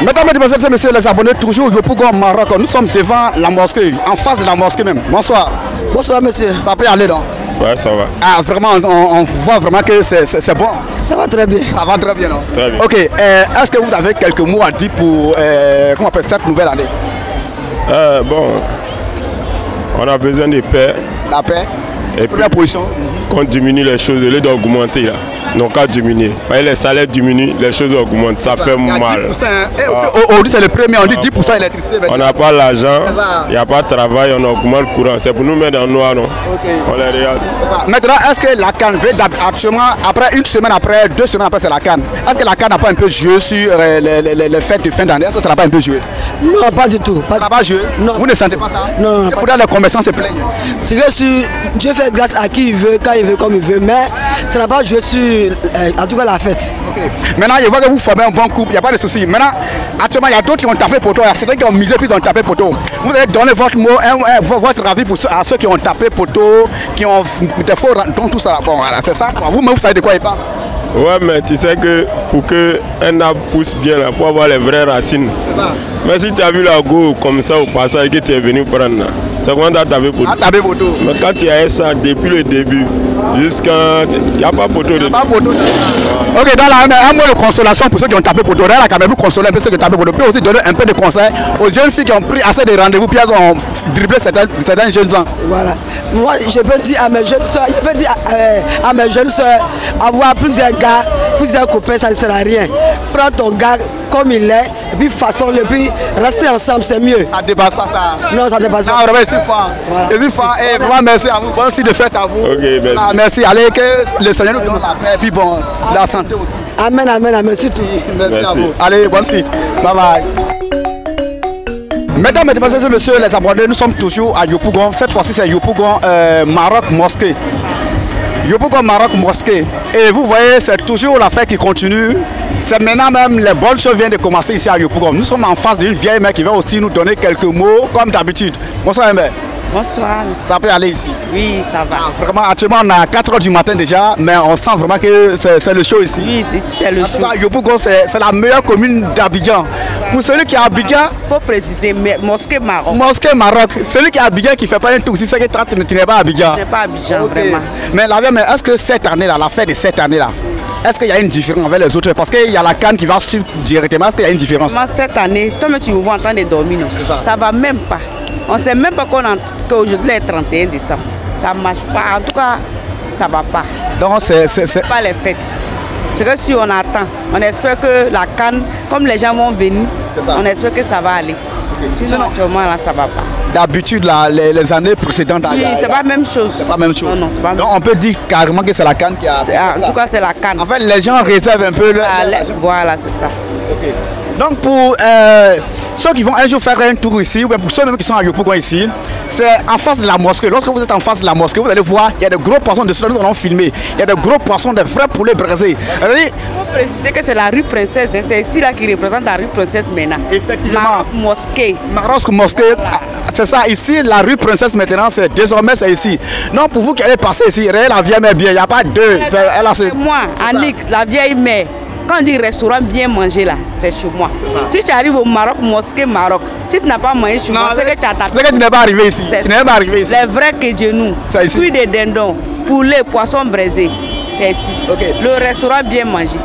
Mesdames et messieurs les abonnés, toujours Yopougon Maroc. Nous sommes devant la mosquée, en face de la mosquée même. Bonsoir. Bonsoir monsieur. Ça peut aller donc? Ouais, ça va. Ah, vraiment, on voit vraiment que c'est bon. Ça va très bien. Ça va très bien, non? Très bien. Ok, est-ce que vous avez quelques mots à dire pour comment on appelle cette nouvelle année? Bon, on a besoin de paix. La paix. Et Première position. qu'on diminue les choses, au lieu d'augmenter là. Donc à diminuer. Les salaires diminuent, les choses augmentent, ça fait mal. Aujourd'hui c'est le premier, on dit 10% d'électricité. On n'a pas l'argent, il n'y a pas de travail, on augmente le courant. C'est pour nous mettre en noir, non? Okay. On les regarde. Maintenant, est-ce que la CAN, actuellement, après une semaine après, 2 semaines après c'est la CAN, est-ce que la CAN n'a pas un peu joué sur les fêtes de fin d'année? Est-ce que ça n'a pas un peu joué? Non, pas du tout. Ça n'a pas joué? Non. Vous ne sentez pas ça? Non. Et pourtant les commerçants se plaignent. C'est que Dieu fait grâce à qui il veut, quand il veut, comme il veut, mais ça n'a pas joué sur, en tout cas, la fête. Okay. Maintenant, je vois que vous formez un bon couple, il n'y a pas de souci. Maintenant, actuellement, il y a d'autres qui ont tapé poteau, il y a certains qui ont misé puis ils ont tapé poteau. Vous allez donner votre mot, votre avis à ceux qui ont tapé poteau, qui ont des faux, donc tout ça. Bon, voilà, c'est ça. Vous-même, vous savez de quoi il parle. Ouais, mais tu sais que pour qu'un arbre pousse bien, il faut avoir les vraies racines. C'est ça. Mais si tu as vu la go comme ça au passage que tu es venu prendre, c'est quand tu as tapé poteau. Tapé poteau. Mais quand tu as ça depuis le début, jusqu'à. Il n'y a pas poteau de. Pas poteau. Ok, donc là, un mot de consolation pour ceux qui ont tapé poteau. Là, quand même, vous consolez un peu ceux qui ont tapé poteau. Puis aussi donner un peu de conseils aux jeunes filles qui ont pris assez de rendez-vous, puis elles ont dribblé certains jeunes gens. Voilà. Moi, je peux dire à mes jeunes soeurs, à mes jeunes soeurs, avoir plusieurs gars, plusieurs copains, ça ne sert à rien. Prends ton gars comme il est, et puis façonne-le, puis rester ensemble, c'est mieux. Ça ne dépasse pas ça. Non, ça ne dépasse pas. Non, vraiment, je suis fort. Voilà. Je suis fort. Et vraiment, merci à vous. Bonne suite de fête à vous. Ok, merci. Ah, merci. Allez, que le Seigneur nous donne la paix, et puis bon, la santé aussi. Amen, amen, amen. Surtout. Merci à Merci. vous. Allez, bonne suite. Bye bye. Mesdames et messieurs les abonnés, nous sommes toujours à Yopougon. Cette fois-ci, c'est Yopougon Maroc Mosquée. Yopougon Maroc Mosquée. Et vous voyez, c'est toujours la fête qui continue. C'est maintenant même, les bonnes choses viennent de commencer ici à Yopougon. Nous sommes en face d'une vieille mère qui va aussi nous donner quelques mots, comme d'habitude. Bonsoir, mère. Bonsoir. Ça peut aller ici? Oui, ça va. Vraiment, actuellement, on est à 4 h du matin déjà, mais on sent vraiment que c'est le show ici. Oui, c'est le show. Yopougon, c'est la meilleure commune d'Abidjan. Pour celui qui est à Abidjan, Il faut préciser, Mosquée Maroc. Mosquée Maroc, celui qui est à Abidjan qui ne fait pas un tour, si c'est que tu n'es pas à Abidjan. Ce n'est pas Abidjan, Ok. vraiment. Mais est-ce que cette année-là, la fête de cette année-là, est-ce qu'il y a une différence avec les autres? Parce qu'il y a la canne qui va suivre directement. Est-ce qu'il y a une différence? Moi, cette année, toi, tu me vois en train de dormir, non? Ça. Va même pas. On ne sait même pas qu'aujourd'hui est 31 décembre. Ça ne marche pas. En tout cas, ça ne va pas. Donc, c'est Pas les fêtes. C'est que si on attend, on espère que la canne, comme les gens vont venir, C'est ça. on espère que ça va aller. Sinon, actuellement, là, ça ne va pas. d'habitude, là, les années précédentes. Oui, c'est pas la même chose. C'est pas la même chose. Non, c'est pas la même Donc, on peut dire carrément que c'est la canne qui a. En tout cas, c'est la canne. En fait, les gens réservent un peu. Voilà, c'est ça. Ok. Donc pour ceux qui vont un jour faire un tour ici, ou bien pour ceux même qui sont à Yopougon ici, c'est en face de la mosquée. Lorsque vous êtes en face de la mosquée, vous allez voir, il y a de gros poissons, de ceux nous allons filmer. Il y a de gros poissons, de vrais poulets braisés. Il faut préciser que c'est la rue Princesse, hein. C'est ici là qui représente la rue Princesse maintenant. Effectivement. Maroc Mosquée. Maroc Mosquée, c'est ça. Ici, la rue Princesse maintenant, c'est désormais c'est ici. Non, pour vous qui allez passer ici, la vieille mère bien, il n'y a pas deux. C'est moi, Annick, la vieille mère. Quand on dit restaurant bien manger là, c'est chez moi. Si tu arrives au Maroc, Mosquée Maroc, si tu n'as pas mangé chez moi, c'est que tu as tapé. C'est que tu n'es pas arrivé ici. Tu n'es pas arrivé ici. Les vrais kedjenou, fruits de dindon, poulet, poisson braisé, c'est ici. Okay. Le restaurant bien mangé.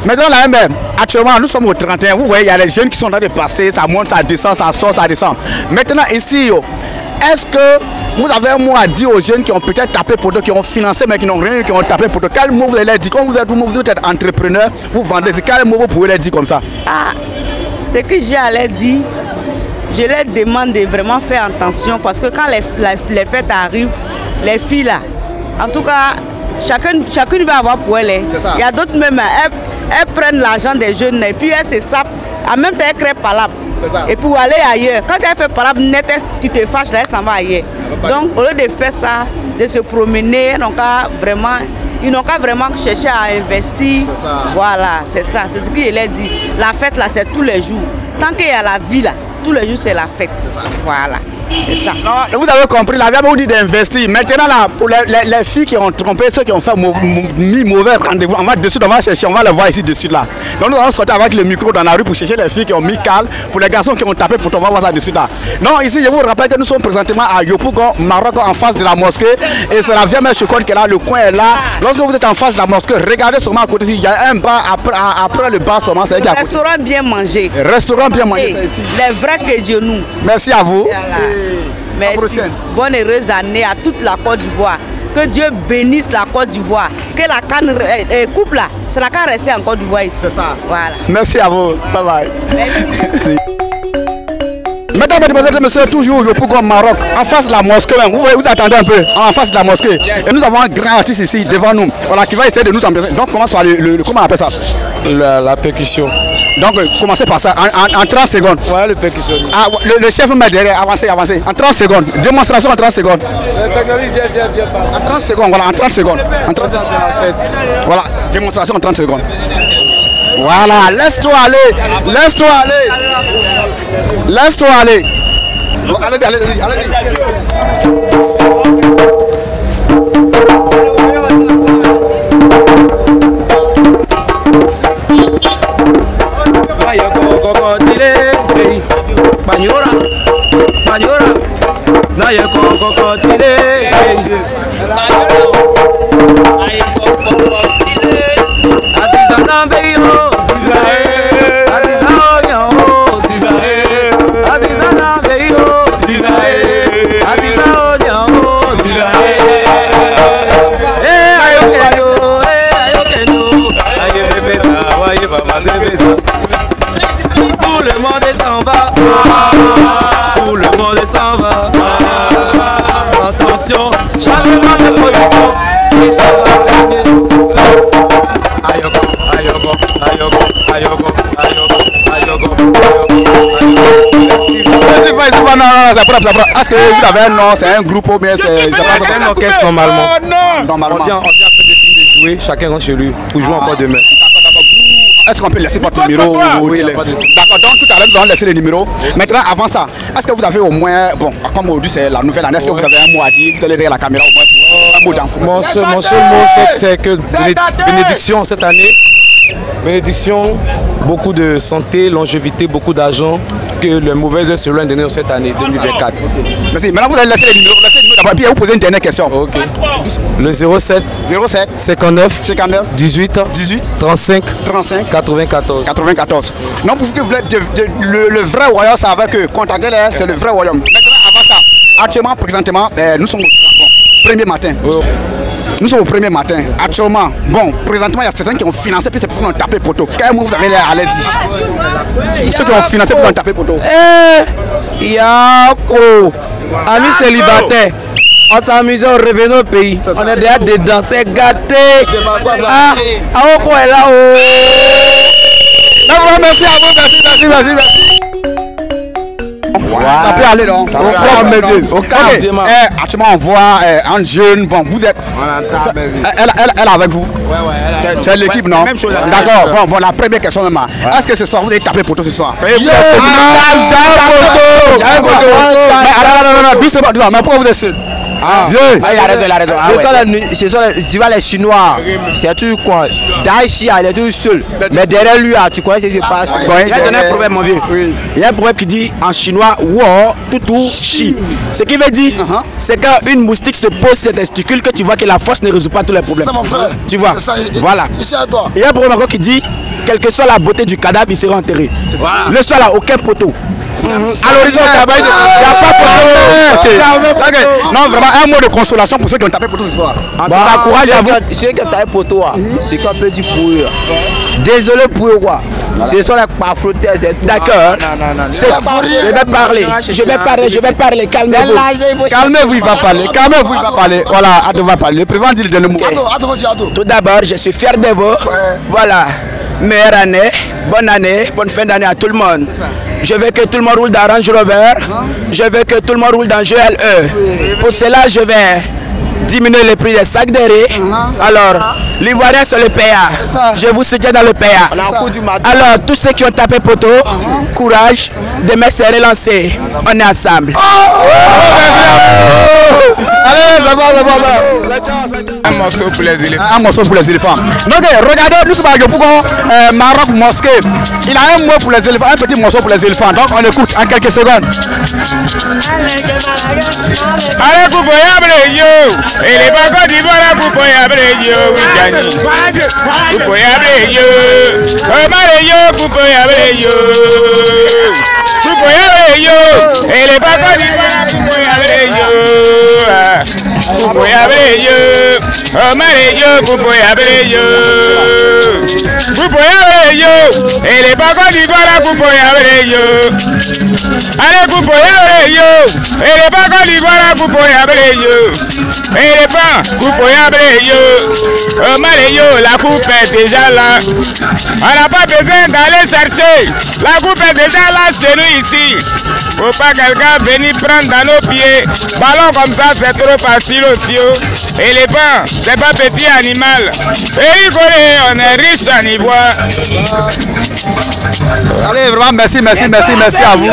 Maintenant là même, actuellement nous sommes au 31, vous voyez il y a les jeunes qui sont en train de passer, ça monte, ça descend, ça sort, ça descend. Maintenant ici, est-ce que vous avez un mot à dire aux jeunes qui ont peut-être tapé pour eux, qui ont financé mais qui n'ont rien, qui ont tapé pour eux? Quel mot vous allez leur dire? Quand vous êtes entrepreneur, vous vendez, quel mot vous pouvez leur dire comme ça? Ce que j'ai à leur dire, je leur demande de vraiment faire attention parce que quand les fêtes arrivent, les filles là, en tout cas, chacune va avoir pour elle. Il y a d'autres même, elles prennent l'argent des jeunes et puis elles se sapent. En même temps, elles créent palabre. Et pour aller ailleurs, quand elle fait palabre net, tu te fâches, là, elle s'en va ailleurs. Donc, au lieu de faire ça, de se promener, ils n'ont qu'à vraiment chercher à investir. Voilà, c'est ça. C'est ce qu'il a dit. La fête, là, c'est tous les jours. Tant qu'il y a la vie, là, tous les jours, c'est la fête. Voilà. C'est ça. Non, vous avez compris, la vieille vous dit d'investir. Maintenant, là, pour les filles qui ont trompé, ceux qui ont fait mis mauvais rendez-vous, on va dessus, on va chercher, on va les voir ici dessus là. Donc nous allons sortir avec le micro dans la rue pour chercher les filles qui ont mis calme, pour les garçons qui ont tapé pour on va voir ça dessus là. Non, ici, je vous rappelle que nous sommes présentement à Yopougon, Maroc, en face de la mosquée. Et c'est la vieille mère Chocolat qui est là, le coin est là. Lorsque vous êtes en face de la mosquée, regardez seulement à côté, il y a un bar après le bar seulement, c'est Restaurant bien mangé. Restaurant bien mangé, c'est ici. Les vrais que Dieu nous. Merci à vous. Merci. Bonne heureuse année à toute la Côte d'Ivoire. Que Dieu bénisse la Côte d'Ivoire. Que la canne coupe là, c'est la canne rester en Côte d'Ivoire ici. C'est ça. Voilà. Merci à vous. Bye bye. Merci. Mesdames, mesdemoiselles et messieurs, toujours au Yopougon, Maroc, en face de la mosquée. Vous attendez un peu, en face de la mosquée. Et nous avons un grand artiste ici devant nous, voilà, qui va essayer de nous ambiancer. Donc, commence par comment on appelle ça? La percussion. Donc, commencez par ça, en 30 secondes. Voilà le percussion. Ah, le chef me met derrière, avancez. En 30 secondes. Démonstration en 30 secondes. En 30 secondes, voilà, en 30 secondes. En 30 secondes. Voilà, démonstration en 30 secondes. Voilà, laisse-toi aller. Laisse-toi aller. Laisse-toi aller. Allez-y. Tout le monde s'en va. Tout le monde s'en va. Attention, changement de position. Non, c'est propre. Est-ce que vous avez un nom, c'est un groupe ou bien c'est un orchestre normalement. Normalement. On vient après de jouer, chacun rentre chez lui pour jouer encore demain. Est-ce qu'on peut laisser votre numéro oui, D'accord, donc tout à l'heure nous allons laisser les numéros. Maintenant, avant ça, est-ce que vous avez au moins, bon, comme aujourd'hui c'est la nouvelle année, est-ce que vous avez un mot à dire? Vous allez derrière la caméra au moins pour un mot d'encouragement. Mon seul mot, c'est que bénédiction cette année. Bénédiction, beaucoup de santé, longévité, beaucoup d'argent, que le mauvais œil se loin de nous cette année 2024. Merci. Maintenant, vous allez laisser les numéros d'abord, puis vous poser une dernière question. Ok. Le 07 59 18 35 94. Non, pour que vous êtes le vrai royaume, c'est avec eux. Contactez-les, c'est le vrai royaume. Maintenant, avant ça, actuellement, présentement, nous sommes au premier matin. Nous sommes au premier matin. Actuellement, bon, présentement, il y a certains qui ont financé, puis c'est pour ça qu'on a tapé poteau. Quel mot vous avez à l'aide dire? Ceux qui ont financé, puis ils ont tapé poteau. Yako, amis célibataires, on s'amuse, on revient au pays. On est déjà dedans, c'est gâté. Ah, Aoko est là. Merci à vous, merci. Ça peut aller donc. Actuellement on voit un jeune, bon vous êtes. Elle est avec vous. C'est l'équipe non? D'accord, bon la première question même. Est-ce que ce soir vous allez taper poteau ce soir? Non, doucement, mais pourquoi vous êtes seul? Il a raison. Ce sont tu vois les Chinois, c'est tout quoi. Daichi, il est tout seul. Mais derrière lui, tu connais ce qui se passe. Il y a un problème, mon vieux. Il y a un problème qui dit en chinois, wow, tout chi. Ce qui veut dire, c'est quand une moustique se pose ses testicules que tu vois que la force ne résout pas tous les problèmes. C'est mon frère. Tu vois? Voilà. Il y a un problème encore qui dit, quelle que soit la beauté du cadavre, il sera enterré. Le soir là, aucun poteau. À l'horizon, il n'y a pas de non, vraiment, un mot de consolation pour ceux qui ont tapé poteau ce soir. Courage à vous. Ceux qui ont tapé poteau, c'est qu'on peut dire pour eux. Désolé pour eux, quoi. Ce sont les pafrouteurs, c'est d'accord. Je vais parler. Calmez-vous, il va parler. Voilà, Ado va parler. Le président dit le mot. Tout d'abord, je suis fier de vous. Voilà. Meilleure année, bonne fin d'année à tout le monde. Je veux que tout le monde roule dans Range Rover. Je veux que tout le monde roule dans GLE. Pour cela, je vais diminuer le prix des sacs de riz. Alors, l'Ivoirien c'est le PA. Je vous soutiens dans le PA. Alors, tous ceux qui ont tapé poteau, courage, demain c'est relancé. On est ensemble. Allez, ça va. Un morceau pour les éléphants. Un morceau pour les éléphants. Donc, regardez, nous sommes à Yopougon, Maroc Mosquée. Il a un mot pour les éléphants, un petit morceau pour les éléphants. Donc, on écoute en quelques secondes. Allez, Koupoyabre yo. Et les bagos d'Ivoire, Koupoyabre yo. Koupoyabre yo. Omare yo, Koupoyabre yo. Koupoyabre yo. Et les bagos d'Ivoire, Koupoyabre yo. Koupoyabre yo. Omare yo, Koupoyabre yo. Koupoyabre yo. Et les bagos d'Ivoire, Koupoyabre yo. Allez, Koupoyabre yo. Et les bagos d'Ivoire, Koupoyabre yo. Et les pains, Koupoyabre yo. Omare yo, la coupe est déjà là. On n'a pas besoin d'aller chercher. La coupe est déjà là chez nous ici. Faut pas quelqu'un venir prendre dans nos pieds. Ballon comme ça, c'est trop facile aussi. Et les pains, c'est pas petit animal. Et on est riche en ivoire. Allez, vraiment, merci à vous.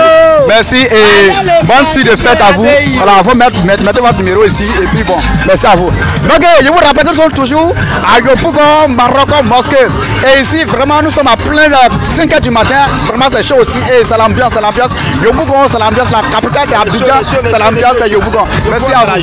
Merci et bonne suite de fête à vous. Voilà, vous mettez votre numéro ici et puis bon, merci à vous. Donc, je vous rappelle que nous sommes toujours à Yopougon, Maroc Mosquée. Et ici, vraiment, nous sommes à plein de 5h du matin. Vraiment, c'est chaud aussi. Et c'est l'ambiance. Yopougon, c'est l'ambiance. La capitale, c'est Abidjan. C'est l'ambiance, c'est Yopougon. Merci à vous.